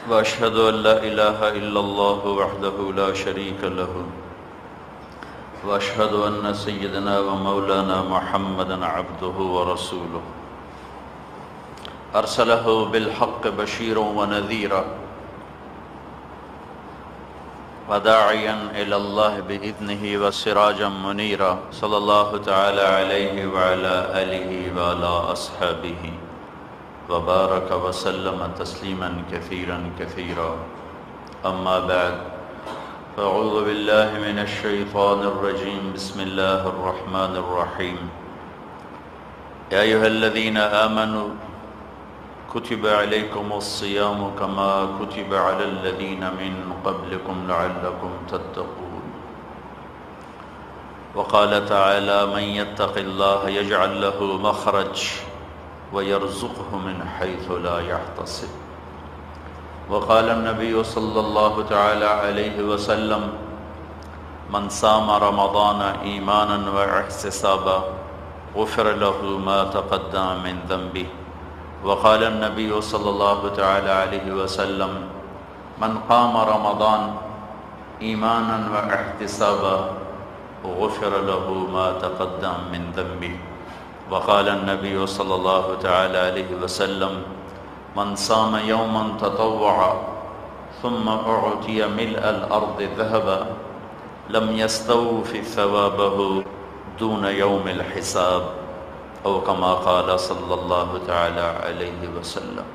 وأشهد أن لا إله إلا الله وحده لا شريك له وأشهد أن سيدنا ومولانا محمدا عبده ورسوله أرسله بالحق بشيرا ونذيرا وداعيا إلى الله بإذنه وسراجا منيرا صلى الله تعالى عليه وعلى آله وعلى أصحابه وبارك وسلم تسليما كثيرا كثيرا أما بعد فأعوذ بالله من الشيطان الرجيم بسم الله الرحمن الرحيم يا أيها الذين آمنوا كتب عليكم الصيام كما كتب على الذين من قبلكم لعلكم تتقون وقال تعالى من يتق الله يجعل له مخرج ويرزقه من حيث لا يحتسب وقال النبي صلى الله تعالى عليه وسلم من صام رمضان إيمانا واحتسابا غفر له ما تقدم من ذنبه وقال النبي صلى الله تعالى عليه وسلم من قام رمضان إيمانا واحتسابا غفر له ما تقدم من ذنبه وقال النبي صلى الله تعالى عليه وسلم من صام يوما تطوعا ثم أعطي ملء الأرض ذهبا لم يستوف ثوابه دون يوم الحساب او كما قال صلی اللہ تعالی علیہ وسلم۔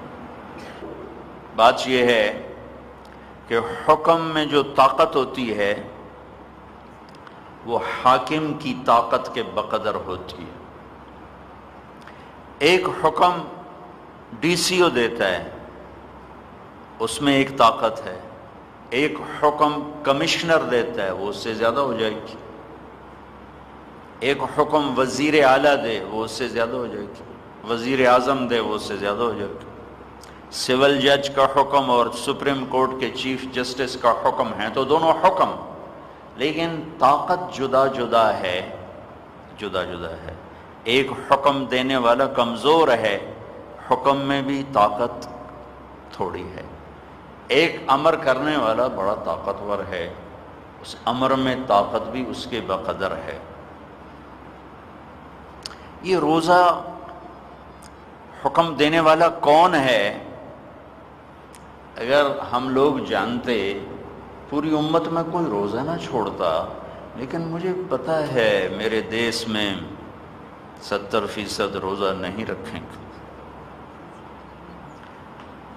بات یہ ہے کہ حکم میں جو طاقت ہوتی ہے وہ حاکم کی طاقت کے بقدر ہوتی ہے۔ ایک حکم ڈی سی او دیتا ہے، اس میں ایک طاقت ہے۔ ایک حکم کمشنر دیتا ہے، وہ اس سے زیادہ ہو جائے گی۔ ایک حکم وزیر اعلیٰ دے، وہ اس سے زیادہ ہو جائے گی۔ وزیر اعظم دے، وہ اس سے زیادہ ہو جائے گی۔ سول جج کا حکم اور سپریم کورٹ کے چیف جسٹس کا حکم ہے تو دونوں حکم، لیکن طاقت جدا جدا ہے، جدا جدا ہے۔ ایک حکم دینے والا کمزور ہے، حکم میں بھی طاقت تھوڑی ہے۔ ایک امر کرنے والا بڑا طاقتور ہے، اس امر میں طاقت بھی اس کے بقدر ہے۔ یہ روزہ حکم دینے والا کون ہے؟ اگر ہم لوگ جانتے، پوری امت میں کوئی روزہ نہ چھوڑتا، لیکن مجھے پتہ ہے میرے دیس میں 70% روزہ نہیں رکھیں گے۔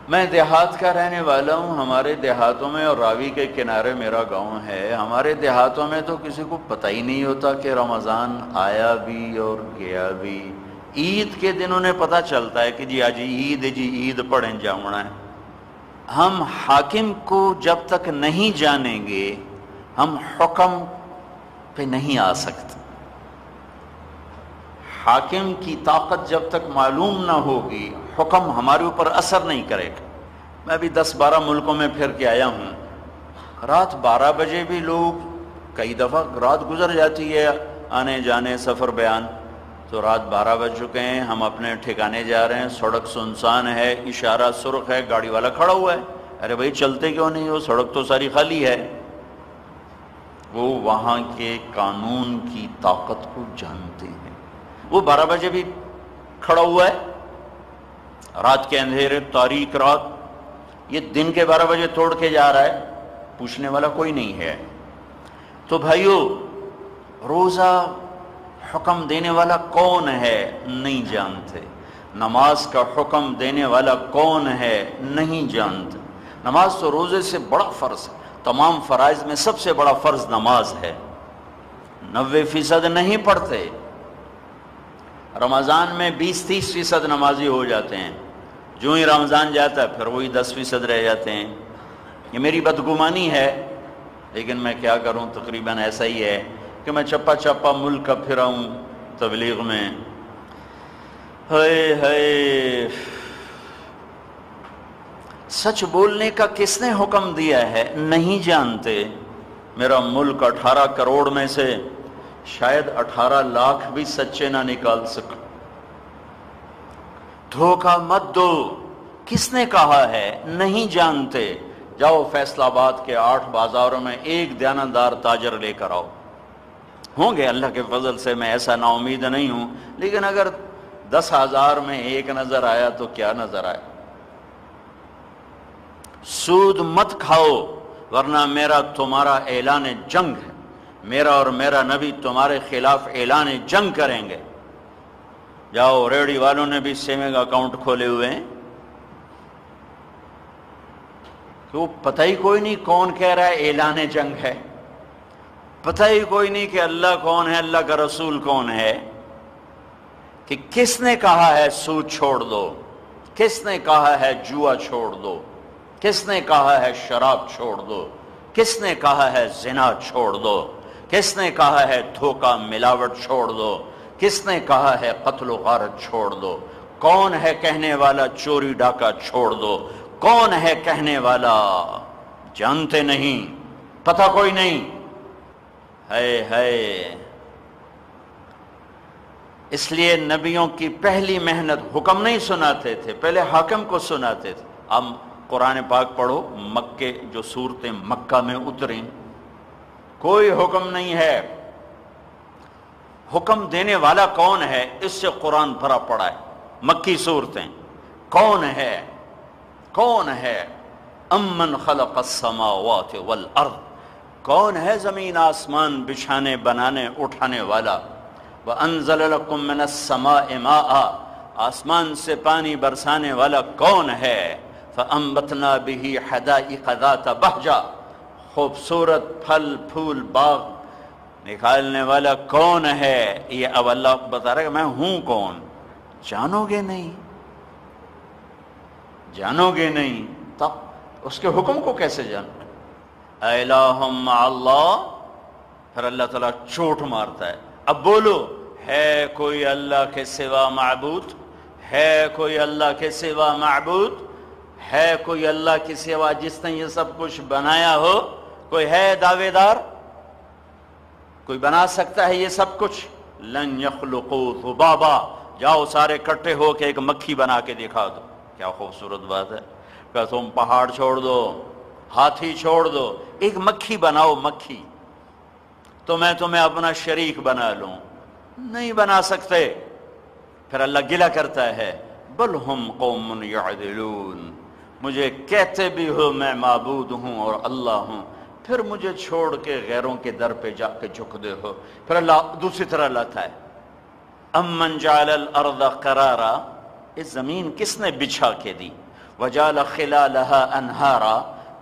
میں دیہات کا رہنے والا ہوں، ہمارے دیہاتوں میں، اور راوی کے کنارے میرا گاؤں ہے، ہمارے دیہاتوں میں تو کسی کو پتہ ہی نہیں ہوتا کہ رمضان آیا بھی اور گیا بھی۔ عید کے دن انہیں پتہ چلتا ہے کہ جی آج عید ہے، جی عید پڑھیں جاؤنا ہے۔ ہم حاکم کو جب تک نہیں جانیں گے ہم حکم پہ نہیں آ سکتے۔ حاکم کی طاقت جب تک معلوم نہ ہوگی حکم ہمارے اوپر اثر نہیں کرے گا۔ میں بھی 10-12 ملکوں میں پھر کے آیا ہوں، رات 12 بجے بھی لوگ، کئی دفعہ رات گزر جاتی ہے آنے جانے سفر بیان، تو رات 12 بج چکے ہیں، ہم اپنے ٹھکانے جا رہے ہیں، سڑک سنسان ہے، اشارہ سرخ ہے، گاڑی والا کھڑا ہوا ہے، ارے بھائی چلتے کیوں نہیں ہو، سڑک تو ساری خالی ہے۔ وہ وہاں کے قانون کی طاقت کو جانتے ہیں۔ وہ 12 بجے بھی کھڑا ہوا ہے، رات کے اندھیرے، تاریک رات، یہ دن کے 12 بجے توڑ کے جا رہا ہے، پوچھنے والا کوئی نہیں ہے۔ تو بھائیو، روزہ حکم دینے والا کون ہے نہیں جانتے، نماز کا حکم دینے والا کون ہے نہیں جانتے۔ نماز تو روزے سے بڑا فرض ہے، تمام فرائض میں سب سے بڑا فرض نماز ہے، 90% نہیں پڑھتے۔ رمضان میں 20-30% نمازی ہو جاتے ہیں، جو ہی رمضان جاتا ہے پھر وہی 10% رہ جاتے ہیں۔ یہ میری بدگمانی ہے، لیکن میں کیا کروں، تقریباً ایسا ہی ہے کہ میں چپا چپا ملک کا پھرا ہوں تبلیغ میں۔ ہائے سچ بولنے کا کس نے حکم دیا ہے نہیں جانتے۔ میرا ملک 18 کروڑ میں سے شاید 18 لاکھ بھی سچے نہ نکال سکے۔ دھوکہ مت دو، کس نے کہا ہے؟ نہیں جانتے۔ جاؤ فیصل آباد کے 8 بازاروں میں ایک دیانتدار تاجر لے کر آؤ، ہوں گے اللہ کے فضل سے، میں ایسا نا امید نہیں ہوں، لیکن اگر 10,000 میں ایک نظر آیا تو کیا نظر آیا؟ سود مت کھاؤ ورنہ میرا تمہارا اعلان جنگ ہے، میرا اور میرا نبی تمہارے خلاف اعلان جنگ کریں گے۔ جاؤ، ریڑی والوں نے بھی سیونگ اکاؤنٹ کھولے ہوئے ہیں، تو پتہ ہی کوئی نہیں کون کہہ رہا ہے اعلان جنگ ہے، پتہ ہی کوئی نہیں کہ اللہ کون ہے، اللہ کا رسول کون ہے، کہ کس نے کہا ہے سود چھوڑ دو، کس نے کہا ہے جوا چھوڑ دو، کس نے کہا ہے شراب چھوڑ دو، کس نے کہا ہے زنا چھوڑ دو، کس نے کہا ہے دھوکہ ملاوٹ چھوڑ دو، کس نے کہا ہے قتل و غارت چھوڑ دو؟ کون ہے کہنے والا چوری ڈاکہ چھوڑ دو؟ کون ہے کہنے والا؟ جانتے نہیں، پتہ کوئی نہیں ہے۔ اس لیے نبیوں کی پہلی محنت حکم نہیں سناتے تھے، پہلے حاکم کو سناتے تھے۔ اب قرآن پاک پڑھو، مکے جو صورتیں مکہ میں اتریں، کوئی حکم نہیں ہے، حکم دینے والا کون ہے اس سے قرآن بھرا پڑا ہے۔ مکی صورتیں کون ہے؟ کون ہے؟ امن خلق السماوات والارض، کون ہے زمین آسمان بچھانے بنانے اٹھانے والا؟ وَأَنزَلَ لَكُم مِّنَ السَّمَاءِ مَاءً، آسمان سے پانی برسانے والا کون ہے؟ فَأَنبَتْنَا بِهِ حَدَائِقَ ذَاتَ بَهْجَةٍ، خوبصورت پھل پھول باغ نکالنے والا کون ہے؟ یہ اب اللہ بتا رہا ہے کہ میں ہوں کون، جانو گے نہیں، جانو گے نہیں، تب اس کے حکم کو کیسے جانو؟ الہ مع اللہ، پھر اللہ تعالیٰ چوٹ مارتا ہے، اب بولو ہے کوئی اللہ کے سوا معبود؟ ہے کوئی اللہ کے سوا معبود؟ ہے کوئی اللہ کے سوا جس نے یہ سب کچھ بنایا ہو؟ کوئی ہے دعوے دار؟ کوئی بنا سکتا ہے یہ سب کچھ؟ لن یخلقوا ذبابا، جاؤ سارے اکٹھے ہو کے ایک مکھی بنا کے دکھا دو۔ کیا خوبصورت بات ہے کہ تم پہاڑ چھوڑ دو، ہاتھی چھوڑ دو، ایک مکھی بناؤ، مکھی تو میں تمہیں اپنا شریک بنا لوں۔ نہیں بنا سکتے۔ پھر اللہ گلہ کرتا ہے بل ہم قوم یعدلون، مجھے کہتے بھی ہو میں معبود ہوں اور اللہ ہوں، پھر مجھے چھوڑ کے غیروں کے در پہ جا کے جھکتے ہو۔ پھر اللہ دوسری طرح لاتا ہے امن جعل الارض قرارا، اس زمین کس نے بچھا کے دی؟ وجعل خلالها انہارا،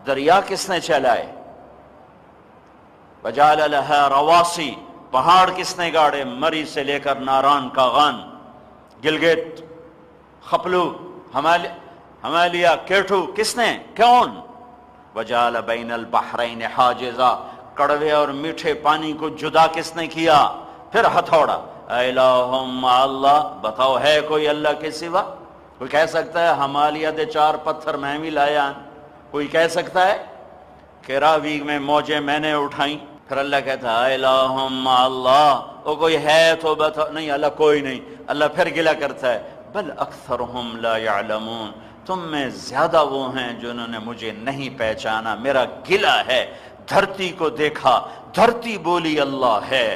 دریا کس نے چلائے؟ وجعل لها رواسی، پہاڑ کس نے گاڑے؟ مری سے لے کر ناران کا غان، گلگت، خپلو، ہمالیہ، کیٹو، کس نے؟ کون؟ وجعل بین البحرین حاجزا، کڑوے اور میٹھے پانی کو جدا کس نے کیا؟ پھر ہتھوڑا الہ مع اللہ، بتاؤ ہے کوئی اللہ کے سوا؟ کوئی کہہ سکتا ہے ہمالیہ دے 4 پتھر میں بھی لایا؟ کوئی کہہ سکتا ہے کہ راوی میں موجیں میں نے اٹھائیں؟ پھر اللہ کہتا ہے الہ مع اللہ، وہ کوئی ہے تو بتاؤ۔ نہیں، اللہ کوئی نہیں۔ اللہ پھر گلہ کرتا ہے بل اکثرہم لا یعلمون، تم میں زیادہ وہ ہیں جنہوں نے مجھے نہیں پہچانا۔ میرا گلہ ہے، دھرتی کو دیکھا، دھرتی بولی اللہ ہے،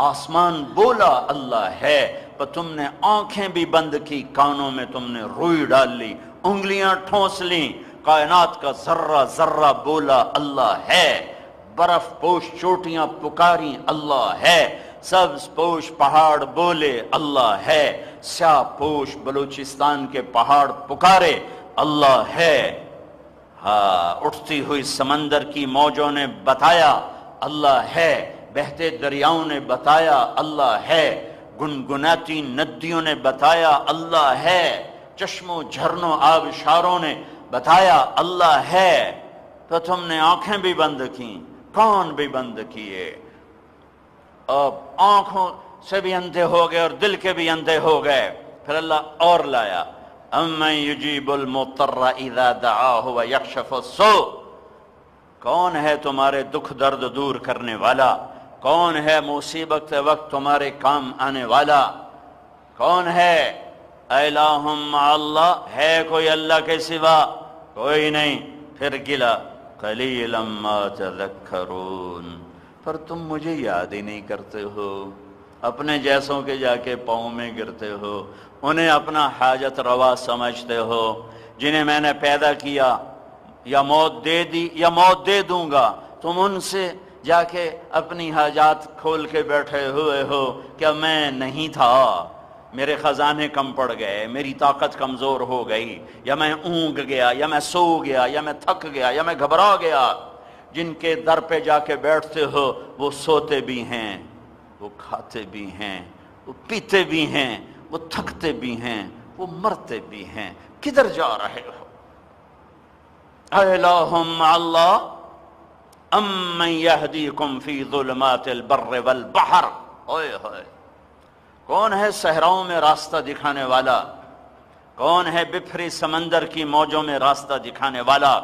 آسمان بولا اللہ ہے، پر تم نے آنکھیں بھی بند کی، کانوں میں تم نے روئی ڈال لی، انگلیاں ٹھونس لیں، کائنات کا ذرہ ذرہ بولا اللہ ہے، برف پوش چوٹیاں پکاری اللہ ہے، سبز پوش پہاڑ بولے اللہ ہے، سیاہ پوش بلوچستان کے پہاڑ پکارے اللہ ہے، ہاں اٹھتی ہوئی سمندر کی موجوں نے بتایا اللہ ہے، بہتے دریاؤں نے بتایا اللہ ہے، گنگناتی ندیوں نے بتایا اللہ ہے، چشموں جھرنوں آبشاروں نے بتایا اللہ ہے، تو تم نے آنکھیں بھی بند کیں، کان بھی بند کیے، اب آنکھوں سے بھی اندھے ہو گئے اور دل کے بھی اندھے ہو گئے۔ پھر اللہ اور لایا امن یجیب المضطر اذا دعاہ ویکشف السوء، کون ہے تمہارے دکھ درد دور کرنے والا؟ کون ہے مصیبت کے وقت تمہارے کام آنے والا؟ کون ہے؟ الہم مع اللہ، ہے کوئی اللہ کے سوا؟ کوئی نہیں۔ پھر گلا قلیلا ما تذکرون، پر تم مجھے یاد ہی نہیں کرتے ہو، اپنے جیسوں کے جا کے پاؤں میں گرتے ہو، انہیں اپنا حاجت روا سمجھتے ہو، جنہیں میں نے پیدا کیا یا موت دے دی یا موت دے دوں گا، تم ان سے جا کے اپنی حاجات کھول کے بیٹھے ہوئے ہو۔ کیا میں نہیں تھا؟ میرے خزانے کم پڑ گئے، میری طاقت کمزور ہو گئی، یا میں اونگ گیا، یا میں سو گیا، یا میں تھک گیا، یا میں گھبرا گیا۔ جن کے در پہ جا کے بیٹھتے ہو وہ سوتے بھی ہیں، وہ کھاتے بھی ہیں، وہ پیتے بھی ہیں، وہ تھکتے بھی ہیں، وہ مرتے بھی ہیں، کدھر جا رہے ہو؟ الہم اللہ امن یہدیکم فی ظلمات البر والبحر، اوئے ہوئے، کون ہے صحراؤں میں راستہ دکھانے والا؟ کون ہے بپھری سمندر کی موجوں میں راستہ دکھانے والا؟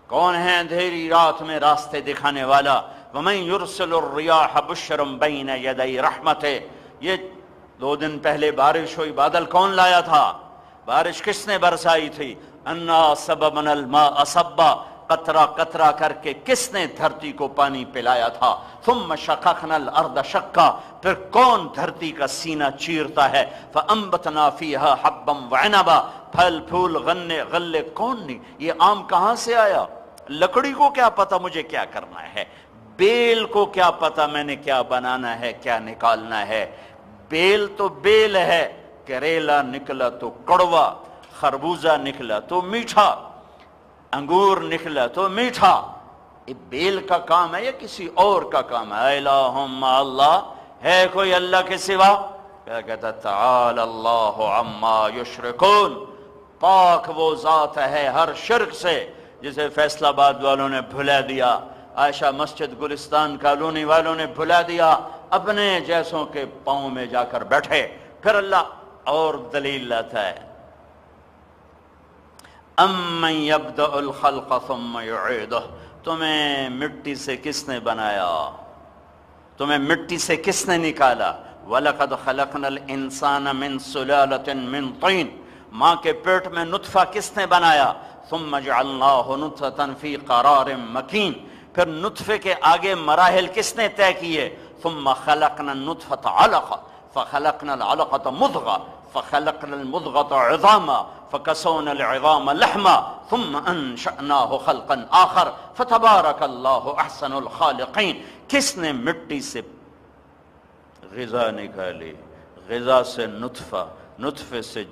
کون ہے اندھیری رات میں راستے دکھانے والا؟ وَمَن يُرْسِلُ الرِّيَاحَ بُشْرًا بَيْنَ يَدَيْ رَحْمَتِهِ، یہ 2 دن پہلے بارش ہوئی، بادل کون لایا تھا؟ بارش کس نے برسائی تھی؟ اَنَّا صَبَبْنَا الْمَاءَ صَبًّا، قطرہ قطرہ کر کے کس نے دھرتی کو پانی پلایا تھا؟ ثُمَّ شَقَقْنَا الْأَرْضَ شَقًّا، پھر کون دھرتی کا سینہ چیرتا ہے؟ فَأَنبَتْنَا فِيهَا حَبًّا وَعِنَبًا، پھل پھول غنے غلے کون نہیں؟ یہ آم کہاں سے آیا؟ لکڑی کو کیا پتا مجھے کیا کرنا ہے، بیل کو کیا پتا میں نے کیا بنانا ہے، کیا نکالنا ہے۔ بیل تو بیل ہے، کریلا نکلا تو کڑوا، خربوزہ نکلا تو میٹھا، انگور نکلا تو میٹھا۔ یہ بیل کا کام ہے یا کسی اور کا کام ہے؟ الہم اللہ، ہے کوئی اللہ کے سوا؟ کیا کہتا؟ تعالی اللہ عما یشرکون، پاک وہ ذات ہے ہر شرک سے جسے فیصل آباد والوں نے بھلا دیا، عائشہ مسجد گلستان کالونی والوں نے بھلا دیا، اپنے جیسوں کے پاؤں میں جا کر بیٹھے۔ پھر اللہ اور دلیل لاتا ہے، امن یبدأ الخلق ثم یعیدہ، تمہیں مٹی سے کس نے بنایا؟ تمہیں مٹی سے کس نے نکالا؟ وَلَقَدْ خَلَقْنَا الْإِنسَانَ مِنْ سُلَالَةٍ مِنْ طِينٍ، ماں کے پیٹ میں نطفہ کس نے بنایا؟ ثُمَّ جَعَلْنَاهُ نُطْفَةً فِي قَرَارٍ مَكِينٍ، پھر نطفے کے آگے مراحل کس نے طے کیے؟ ثُمَّ خَلَقْنَا النُّطْفَةَ عَلَقَةً فَخَلَقْنَا الْعَلَقَةَ مُضْغَةً فَخَلَقْنَا الْمُضْغَةَ عِظَامًا فَكَسَوْنَا الْعِظَامَ لَحْمًا ثُمَّ أَنشَأْنَاهُ خَلْقًا آخَرَ فَتَبَارَكَ اللَّهُ أَحْسَنُ الْخَالِقِينَ۔ کس نے مٹی سے غذا نکالی، غذا سے نطفہ، نطفے سے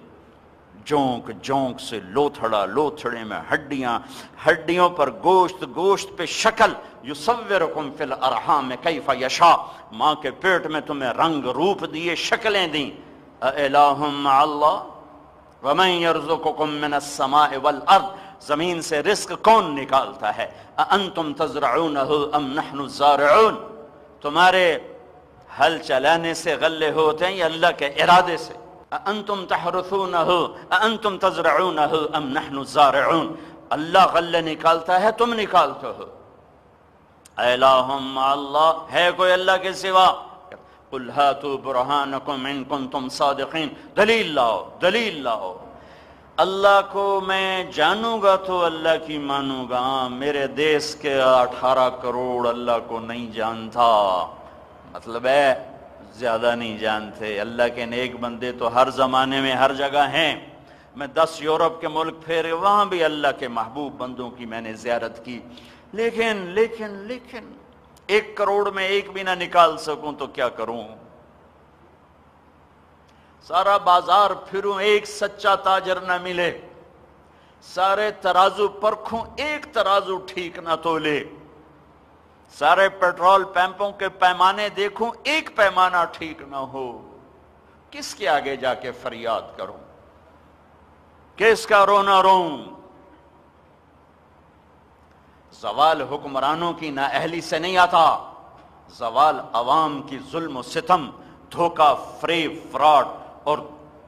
جونک، جونک سے لوتھڑا، لوتھڑے میں ہڈیاں، ہڈیوں پر گوشت، گوشت پہ شکل، یصورکم فی الارحام کیف یشاء، ماں کے پیٹ میں تمہیں رنگ روپ دیے، شکلیں دیں۔ الہ مع اللہ ومن یرزقکم من السماء والارض، زمین سے رزق کون نکالتا ہے؟ اانتم تزرعونہ ام نحن الزارعون، تمہارے ہل چلانے سے غلے ہوتے ہیں یا اللہ کے ارادے سے؟ انتم تحرثونہ انتم تزرعونہ ام نحن الزارعون، اللہ غلے نکالتا ہے تم نکالتے ہو۔ الہ مع اللہ، ہے کوئی اللہ کے سوا؟ قل ہاتوا برہانکم ان کنتم صادقین، دلیل لاؤ، دلیل لاؤ۔ اللہ کو میں جانوں گا تو اللہ کی مانوں گا، میرے دیس کے 18 کروڑ اللہ کو نہیں جانتا، مطلب ہے زیادہ نہیں جانتے۔ اللہ کے نیک بندے تو ہر زمانے میں ہر جگہ ہیں، میں 10 یورپ کے ملک پھیرے، وہاں بھی اللہ کے محبوب بندوں کی میں نے زیارت کی، لیکن 1 کروڑ میں ایک بھی نہ نکال سکوں تو کیا کروں؟ سارا بازار پھروں ایک سچا تاجر نہ ملے، سارے ترازو پرکھوں ایک ترازو ٹھیک نہ تولے، سارے پیٹرول پمپوں کے پیمانے دیکھوں ایک پیمانہ ٹھیک نہ ہو، کس کے آگے جا کے فریاد کروں؟ کس کا رونا روں؟ زوال حکمرانوں کی نااہلی سے نہیں آتا، زوال عوام کی ظلم و ستم، دھوکہ، فریب، فراڈ اور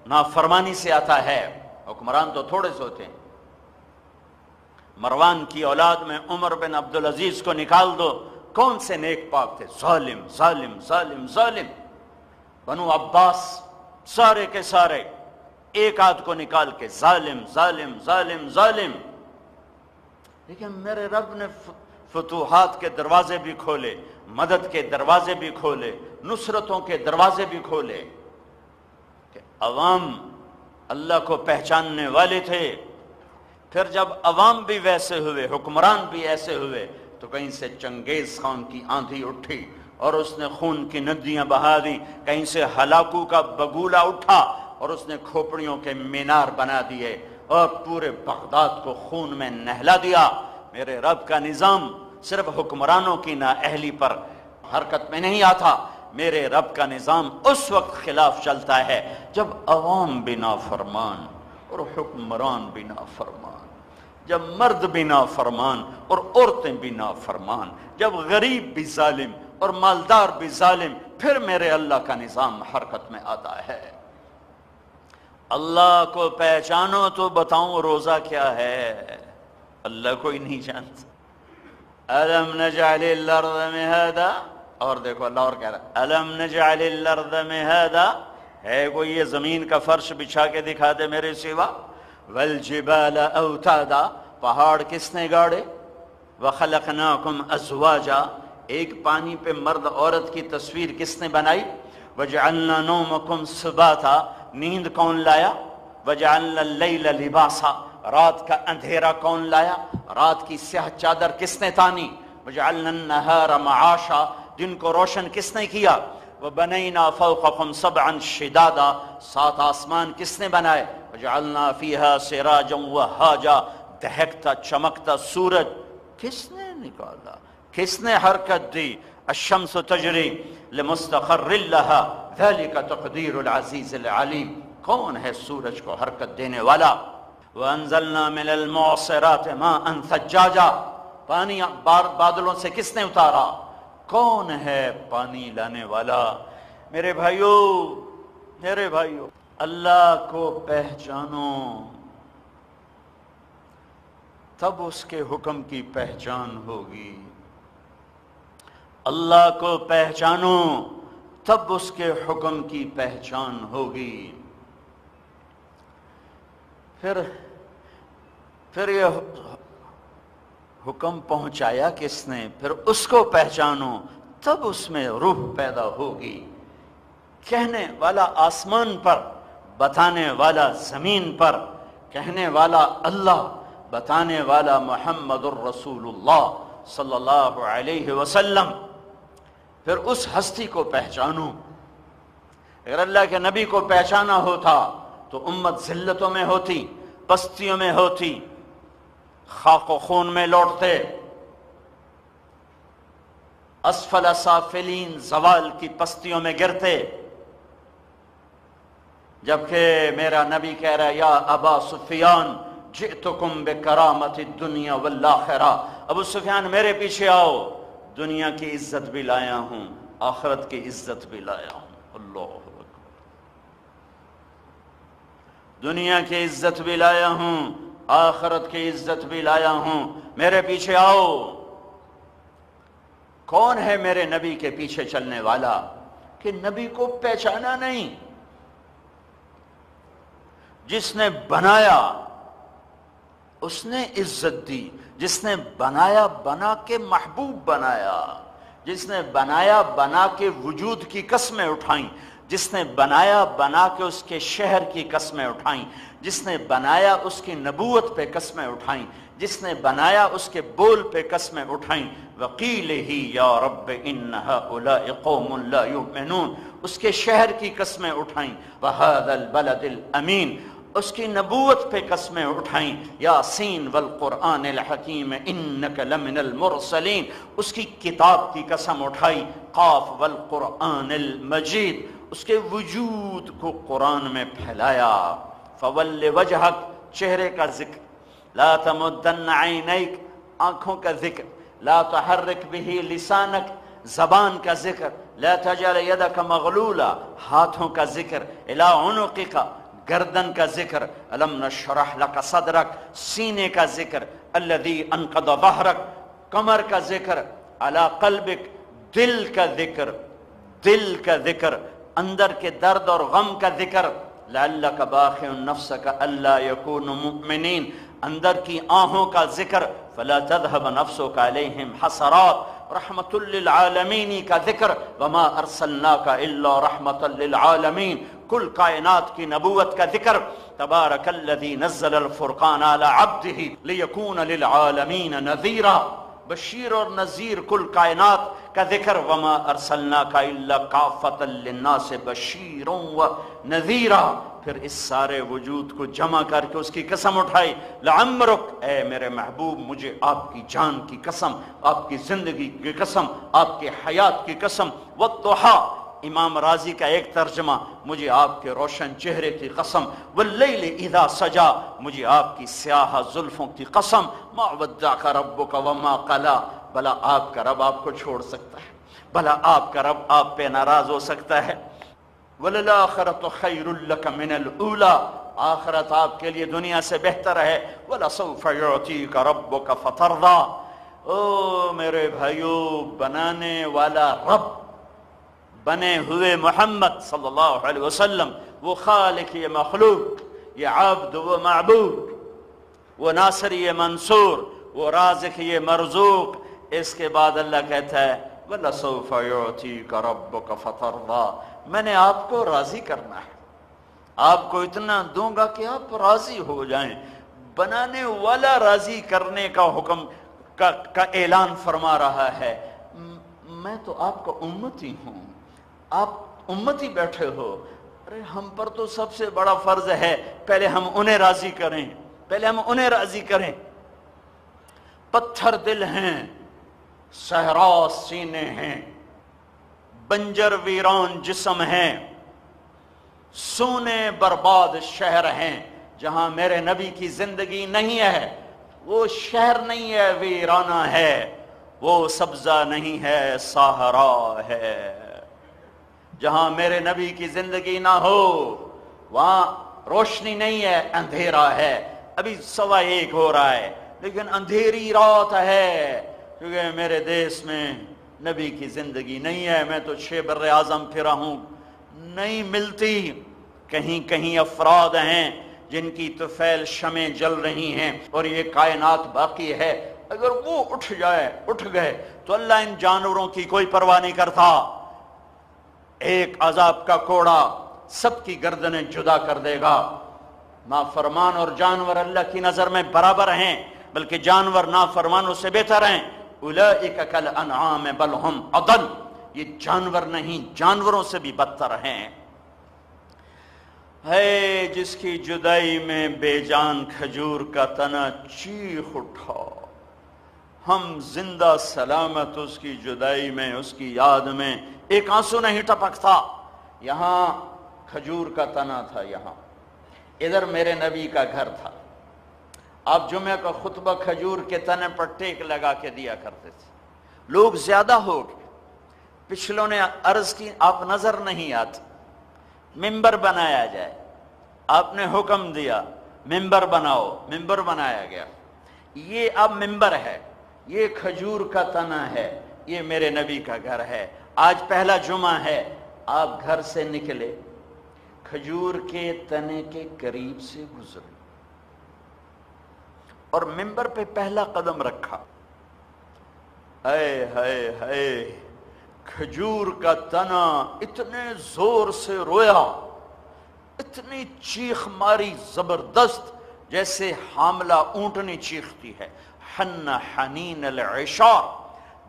نافرمانی سے آتا ہے۔ حکمران تو تھوڑے سے ہوتے ہیں، مروان کی اولاد میں عمر بن عبدالعزیز کو نکال دو، کون سے نیک پاک تھے؟ ظالم ظالم ظالم ظالم۔ بنو عباس سارے کے سارے ایک ہاتھ کو نکال کے ظالم ظالم ظالم ظالم. لیکن میرے رب نے فتوحات کے دروازے بھی کھولے، مدد کے دروازے بھی کھولے، نصرتوں کے دروازے بھی کھولے کہ عوام اللہ کو پہچاننے والے تھے. پھر جب عوام بھی ویسے ہوئے، حکمران بھی ایسے ہوئے، تو کہیں سے چنگیز خان کی آندھی اٹھی اور اس نے خون کی ندیاں بہا دی. کہیں سے ہلاکو کا بگولا اٹھا اور اس نے کھوپڑیوں کے مینار بنا دیے اور پورے بغداد کو خون میں نہلا دیا. میرے رب کا نظام صرف حکمرانوں کی نااہلی پر حرکت میں نہیں آتا، میرے رب کا نظام اس وقت خلاف چلتا ہے جب عوام بھی نافرمان اور حکمران بھی نافرمان، جب مرد بھی نافرمان اور عورتیں بھی نافرمان، جب غریب بھی ظالم اور مالدار بھی ظالم، پھر میرے اللہ کا نظام حرکت میں آتا ہے. اللہ کو پہچانو تو بتاؤں روزہ کیا ہے؟ اللہ کو ہی نہیں جانتا. الم نجعل الارض مہادا، اور دیکھو اللہ اور کہہ رہا ہے الم نجعل الارض مہادا، ہے کوئی یہ زمین کا فرش بچھا کے دکھا دے میرے سوا؟ والجبال اوتادا، پہاڑ کس نے گاڑے؟ وخلقناکم ازواجا، ایک پانی پہ مرد عورت کی تصویر کس نے بنائی؟ وجعلنا نومکم سباتا، نیند کون لایا؟ وجعلنا اللیل لباسا، رات کا اندھیرا کون لایا؟ رات کی سیاہ چادر کس نے تانی؟ وجعلنا النہار معاشا، دن کو روشن کس نے کیا؟ وبنینا فوقکم سبعا شدادا، سات آسمان کس نے بنائے؟ وجعلنا فیہا سراجا وہاجا، دہکتا چمکتا سورج کس نے نکالا؟ کس نے حرکت دی؟ الشمس تجری لمستقر لها ذلك تقدیر العزیز العلیم، کون ہے سورج کو حرکت دینے والا؟ وانزلنا من المعصرات ماء ثجاجا، پانی بادلوں سے کس نے اتارا؟ کون ہے پانی لانے والا؟ میرے بھائیو، میرے بھائیو، اللہ کو پہچانو تب اس کے حکم کی پہچان ہوگی. اللہ کو پہچانو تب اس کے حکم کی پہچان ہوگی. پھر یہ حکم پہنچایا کس نے؟ پھر اس کو پہچانو تب اس میں روح پیدا ہوگی. کہنے والا آسمان پر، بتانے والا زمین پر، کہنے والا اللہ، بتانے والا محمد الرسول اللہ صلی اللہ علیہ وسلم. پھر اس ہستی کو پہچانو. اگر اللہ کے نبی کو پہچانا ہوتا تو امت ذلتوں میں ہوتی، پستیوں میں ہوتی، خاک و خون میں لوٹتے، اسفل سافلین زوال کی پستیوں میں گرتے. جبکہ میرا نبی کہہ رہا ہے یا ابا سفیان جئتکم بکرامت الدنیا والآخرہ، ابو سفیان میرے پیچھے آؤ، دنیا کی عزت بھی لایا ہوں، آخرت کی عزت بھی لایا ہوں. اللہ اکبر، دنیا کی عزت بھی لایا ہوں، آخرت کی عزت بھی لایا ہوں، میرے پیچھے آؤ. کون ہے میرے نبی کے پیچھے چلنے والا کہ نبی کو پہچانا نہیں؟ جس نے بنایا اس نے عزت دی، جس نے بنایا بنا کے محبوب بنایا، جس نے بنایا بنا کے وجود کی قسمیں اٹھائیں، جس نے بنایا بنا کے اس کے شہر کی قسمیں اٹھائیں، جس نے بنایا اس کی نبوت پہ قسمیں اٹھائیں، جس نے بنایا اس کے بول پہ قسمیں اٹھائیں. وقیلہ یا رب ان ہؤلاء قوم لا یؤمنون، اس کے شہر کی قسمیں اٹھائیں. وہذا البلد الامین، اس کی نبوت پہ قسمیں اٹھائیں. یاسین والقرآن الحکیم انک لمن المرسلین، اس کی کتاب کی قسم اٹھائی. قاف والقرآن المجید، اس کے وجود کو قرآن میں پھیلایا. فول وجہک، چہرے کا ذکر. لا تمدن عینیک، آنکھوں کا ذکر. لا تحرک بہ لسانک، زبان کا ذکر. لا تجعل یدک مغلولا، ہاتھوں کا ذکر. الی عنقک، گردن کا ذکر. الم نشرح لک صدرک، سینے کا ذکر. الذی انقض ظہرک، کمر کا ذکر. علی قلبک، دل کا ذکر. دل کا ذکر. اندر کے درد اور غم کا ذکر، لعلک باخع نفسک الا یکونوا مؤمنین، اندر کی آہوں کا ذکر، فلا تذهب نفسک علیہم حسرات، رحمت للعالمین کا ذکر، وما ارسلناک الا رحمت للعالمین، کل کائنات کی نبوت کا ذکر، تبارک الذی نزل الفرقان علی عبدہ لیکون للعالمین نذیرا، بشیر اور نذیر کل کائنات کا ذکر، وما ارسلناک الا کافۃ للناس بشیرا ونذیرا، پھر اس سارے وجود کو جمع کر کے اس کی قسم اٹھائی، لعمرک، اے میرے محبوب مجھے آپ کی جان کی قسم، آپ کی زندگی کی قسم، آپ کی حیات کی قسم، والضحیٰ، امام رازی کا ایک ترجمہ، مجھے آپ کے روشن چہرے کی قسم، واللیل اذا سجا، مجھے آپ کی سیاہ زلفوں کی قسم، ما ودعک ربک وما قلا، بھلا آپ کا رب آپ کو چھوڑ سکتا ہے؟ بھلا آپ کا رب آپ پہ ناراض ہو سکتا ہے؟ وَلَلْآخِرَةُ خَيْرٌ لَكَ مِنَ الْأُولَىٰ، آخرت آپ کے لیے دنیا سے بہتر ہے، وَلَسَوْفَ يُعْطِيكَ رَبُّكَ فَتَرْضَىٰ، او میرے بھائیو، بنانے والا رب، بنے ہوئے محمد صلی اللہ علیہ وسلم، وہ خالق یہ مخلوق، یہ عبد و معبود، وہ ناصر یہ منصور، وہ رازق یہ مرزوق، اس کے بعد اللہ کہتا ہے وَلَسَوْفَ يُعْطِيكَ رَبُّكَ فَتَرْضَىٰ، میں نے آپ کو راضی کرنا ہے، آپ کو اتنا دوں گا کہ آپ راضی ہو جائیں۔ بنانے والا راضی کرنے کا حکم کا اعلان فرما رہا ہے، میں تو آپ کا امتی ہوں، آپ امتی بیٹھے ہو، ارے ہم پر تو سب سے بڑا فرض ہے پہلے ہم انہیں راضی کریں، پہلے ہم انہیں راضی کریں۔ پتھر دل ہیں، صحرا سینے ہیں، بنجر ویران جسم ہیں، سونے برباد شہر ہیں، جہاں میرے نبی کی زندگی نہیں ہے، وہ شہر نہیں ہے، ویرانہ ہے، وہ سبزہ نہیں ہے، صحرا ہے۔ جہاں میرے نبی کی زندگی نہ ہو وہاں روشنی نہیں ہے، اندھیرا ہے۔ ابھی 1:15 ہو رہا ہے لیکن اندھیری رات ہے، کیونکہ میرے دیس میں نبی کی زندگی نہیں ہے۔ میں تو 6 بر اعظم پھرا ہوں، نہیں ملتی۔ کہیں کہیں افراد ہیں جن کی طفیل شمیں جل رہی ہیں اور یہ کائنات باقی ہے، اگر وہ اٹھ گئے تو اللہ ان جانوروں کی کوئی پرواہ نہیں کرتا۔ ایک عذاب کا کوڑا سب کی گردنیں جدا کر دے گا۔ نافرمان اور جانور اللہ کی نظر میں برابر ہیں، بلکہ جانور نافرمانوں سے بہتر ہیں۔ اولئک کالانعام بل ہم اضل، یہ جانور نہیں، جانوروں سے بھی بدتر ہیں۔ ہے جس کی جدائی میں بے جان کھجور کا تنا چیخ اٹھا، ہم زندہ سلامت اس کی جدائی میں، اس کی یاد میں ایک آنسو نہیں ٹپکتا۔ یہاں کھجور کا تنا تھا، یہاں ادھر میرے نبی کا گھر تھا۔ آپ جمعہ کا خطبہ کھجور کے تنے پر ٹیک لگا کے دیا کرتے تھے۔ لوگ زیادہ ہو گئے، پچھلوں نے عرض کی آپ نظر نہیں آتے، ممبر بنایا جائے، آپ نے حکم دیا ممبر بناؤ، ممبر بنایا گیا۔ یہ اب ممبر ہے، یہ کھجور کا تنا ہے، یہ میرے نبی کا گھر ہے۔ آج پہلا جمعہ ہے، آپ گھر سے نکلے، کھجور کے تنے کے قریب سے گزرے اور ممبر پہ پہلا قدم رکھا۔ اے ہائے ہائے، کھجور کا تنا اتنے زور سے رویا، اتنی چیخ ماری زبردست، جیسے حاملہ اونٹنی چیختی ہے۔ حن حنین العشار،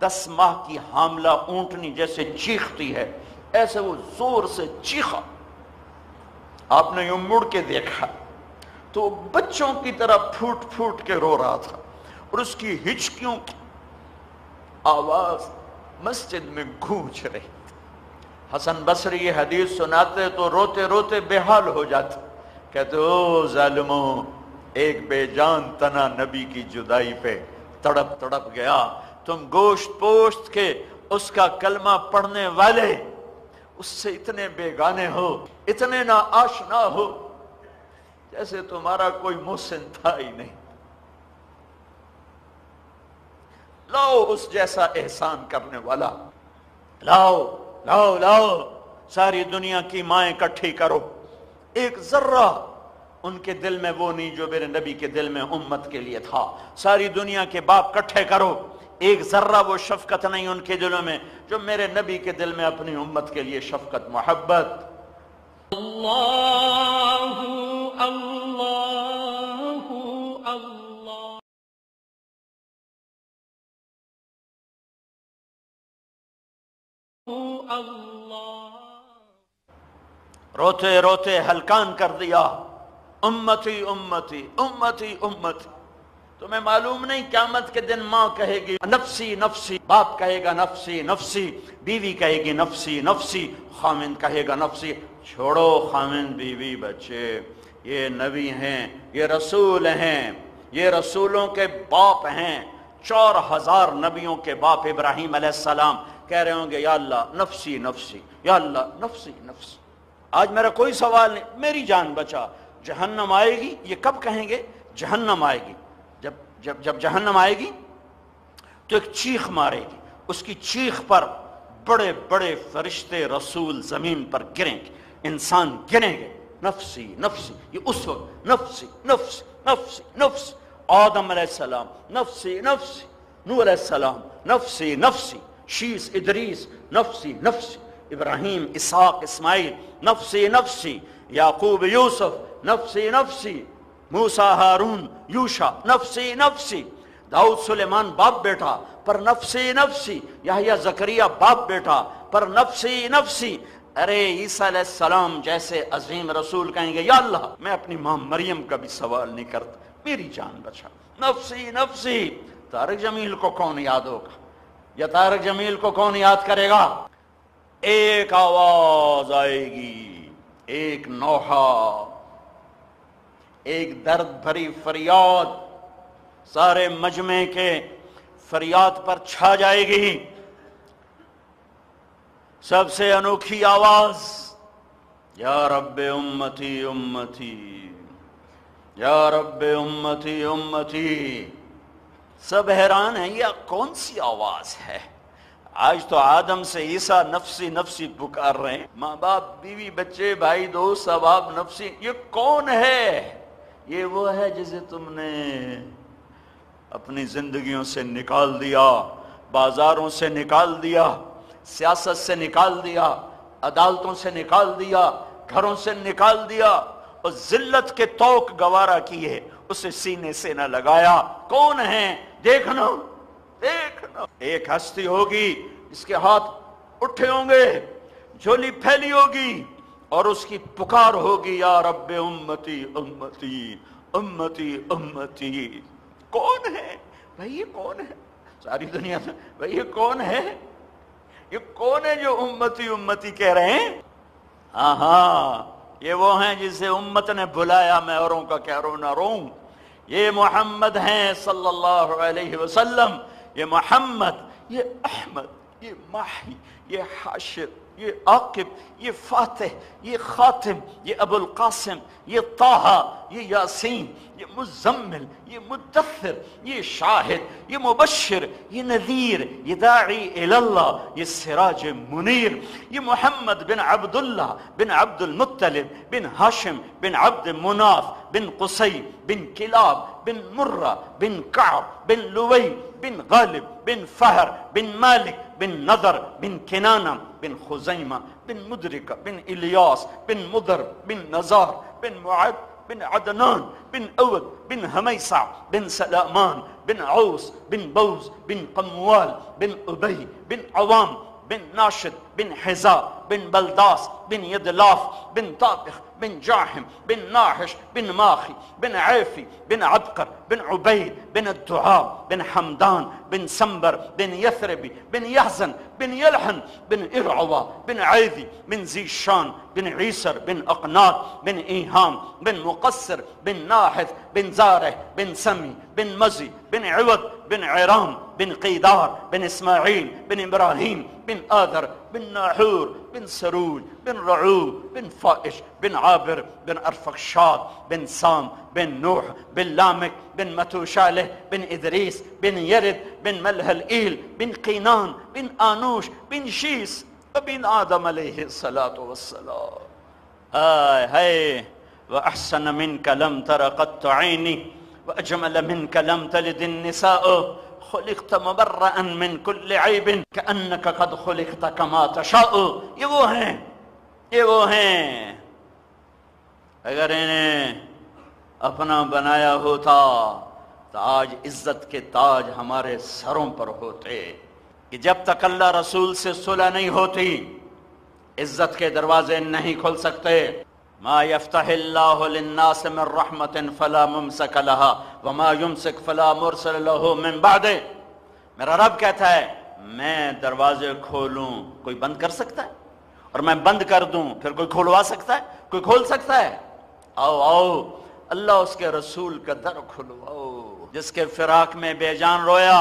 10 ماہ کی حاملہ اونٹنی جیسے چیختی ہے، ایسے وہ زور سے چیخا۔ آپ نے یوں مڑ کے دیکھا تو بچوں کی طرح پھوٹ پھوٹ کے رو رہا تھا، اور اس کی ہچکیوں کی آواز مسجد میں گونج رہی تھی۔ حسن بصری یہ حدیث سناتے تو روتے روتے بے حال ہو جاتے، کہتے او ظالموں، ایک بے جان تنا نبی کی جدائی پہ تڑپ تڑپ گیا، تم گوشت پوشت کے اس کا کلمہ پڑھنے والے اس سے اتنے بیگانے ہو، اتنے نا آشنا ہو، جیسے تمہارا کوئی محسن تھا ہی نہیں۔ لاؤ اس جیسا احسان کرنے والا، لاؤ لاؤ لاؤ، ساری دنیا کی مائیں اکٹھی کرو، ایک ذرہ ان کے دل میں وہ نہیں جو میرے نبی کے دل میں امت کے لیے تھا۔ ساری دنیا کے باپ اکٹھے کرو، ایک ذرہ وہ شفقت نہیں ان کے دلوں میں جو میرے نبی کے دل میں اپنی امت کے لیے شفقت، محبت۔ اللہ اللہ اللہ اللہ۔ روتے روتے ہلکان کر دیا، امتی امتی امتی امتی۔ تمہیں معلوم نہیں قیامت کے دن ماں کہے گی نفسی نفسی، باپ کہے گا نفسی نفسی، بیوی کہے گی نفسی نفسی، خامند کہے گا نفسی۔ چھوڑو خامند بیوی بچے، یہ نبی ہیں، یہ رسول ہیں، یہ رسولوں کے باپ ہیں۔ 4000 نبیوں کے باپ ابراہیم علیہ السلام کہہ رہے ہوں گے یا اللہ نفسی نفسی، یا اللہ نفسی نفسی۔ آج میرا کوئی سوال نہیں، میری جان بچا۔ جہنم آئے گی، یہ کب کہیں گے؟ جہنم آئے گی، جب جہنم آئے گی تو ایک چیخ مارے گی، اس کی چیخ پر بڑے بڑے فرشتے رسول زمین پر گریں گے، انسان گریں گے، نفسی نفسی۔ یہ اس وقت نفسی نفسی نفسی نفسی، آدم علیہ السلام نفسی نفسی، نوح علیہ السلام نفسی نفسی، شیس ادریس نفسی نفسی، ابراہیم اسحاق اسماعیل نفسی نفسی، یعقوب یوسف نفسی نفسی، موسیٰ ہارون یوشع نفسی نفسی، داؤد سلیمان باپ بیٹا پر نفسی نفسی، یحییٰ زکریا باپ بیٹا پر نفسی نفسی۔ ارے عیسیٰ علیہ السلام جیسے عظیم رسول کہیں گے یا اللہ میں اپنی ماں مریم کا بھی سوال نہیں کرتا، میری جان بچا، نفسی نفسی۔ طارق جمیل کو کون یاد ہوگا، یا طارق جمیل کو کون یاد کرے گا؟ ایک آواز آئے گی، ایک نوحہ، ایک درد بھری فریاد سارے مجمع کے فریاد پر چھا جائے گی۔ سب سے انوکھی آواز، یا رب امتی امتی، یا رب امتی امتی۔ سب حیران ہیں یہ کون سی آواز ہے؟ آج تو آدم سے عیسیٰ نفسی نفسی پکار رہے ہیں، ماں باپ بیوی بچے بھائی دوست سب آپ نفسی۔ یہ کون ہے؟ یہ وہ ہے جسے تم نے اپنی زندگیوں سے نکال دیا، بازاروں سے نکال دیا، سیاست سے نکال دیا، عدالتوں سے نکال دیا، گھروں سے نکال دیا، اور ذلت کے توق گوارا کیے، اسے سینے سے نہ لگایا۔ کون ہے؟ دیکھنا دیکھنا۔ ایک ہستی ہوگی اس کے ہاتھ اٹھے ہوں گے، جھولی پھیلی ہوگی، اور اس کی پکار ہوگی یا رب امتی امتی امتی امتی۔ کون ہے بھائی؟ یہ کون ہے ساری دنیا میں؟ بھائی یہ کون ہے؟ یہ کون ہے جو امتی امتی کہہ رہے ہیں؟ ہاں ہاں، یہ وہ ہیں جسے امت نے بلایا، میں اوروں کا کہہ رہا ہوں نہ رہوں۔ یہ محمد ہیں صلی اللہ علیہ وسلم، یہ محمد، یہ احمد، یہ ماہی، یہ حاشر، یہ عاقب، یہ فاتح، یہ خاتم، یہ ابو القاسم، یہ طٰہٰ، یہ یاسین، یہ مزمل، یہ مدثر، یہ شاہد، یہ مبشر، یہ نذیر، یہ داعی اللہ، یہ سراج منیر، یہ محمد بن عبداللہ بن عبد المطلب بن ہاشم بن عبد مناف بن قصی بن کلاب بن مرہ بن کعب بن لوی بن غالب بن فہر بن مالک بن نضر بن کنانہ بن خزیمہ بن مدرکہ بن الیاس بن مدر بن نزار بن معد بن عدنان بن اود بن ہمیسع بن سلامان بن عوس بن بوز بن قموال بن ابی بن عوام بن ناشد بن حزا بن بلداس بن یدلاف بن طابخ بن جاحم بن ناحش بن ماخی بن عیفی بن عبقر بن عبید بن الدعاب بن حمدان بن سنبر بن یثربی بن یحزن بن یلحن بن ارعوا بن عیذی بن زیشان بن عیسر بن اقناط بن ایہام بن مقصر بن ناحث بن زارح بن سمی بن مزی بن عوض بن عرام بن قیدار بن اسماعیل بن ابراہیم بن آذر بن ناحور بن سروج بن رعو بن فائش بن عابر بن ارفخشاد بن سام بن نوح بن لامک بن متوشالہ بن ادریس بن یرد بن ملہ الایل بن قینان بن آنوش بن شیس ابن آدم علیہ الصلوۃ والسلام ہائے ہائے وأحسن منك لم تر قط عيني وأجمل منك لم تلد النساء خلقت مبرأ من كل عيب كأنك قد خلقت كما تشاء. یہ وہ ہیں اگر انہیں اپنا بنایا ہوتا تو آج عزت کے تاج ہمارے سروں پر ہوتے. کہ جب تک اللہ رسول سے صلح نہیں ہوتی عزت کے دروازے نہیں کھل سکتے. ما يفتح الله للناس من رحمة فلا ممسك لها وما يمسك فلا مرسل له من بعده. میرا رب کہتا ہے میں دروازے کھولوں کوئی بند کر سکتا ہے، اور میں بند کر دوں پھر کوئی کھولوا سکتا ہے؟ کوئی کھول سکتا ہے؟ آؤ آؤ اللہ اس کے رسول کا در کھلواؤ. جس کے فراق میں بے جان رویا،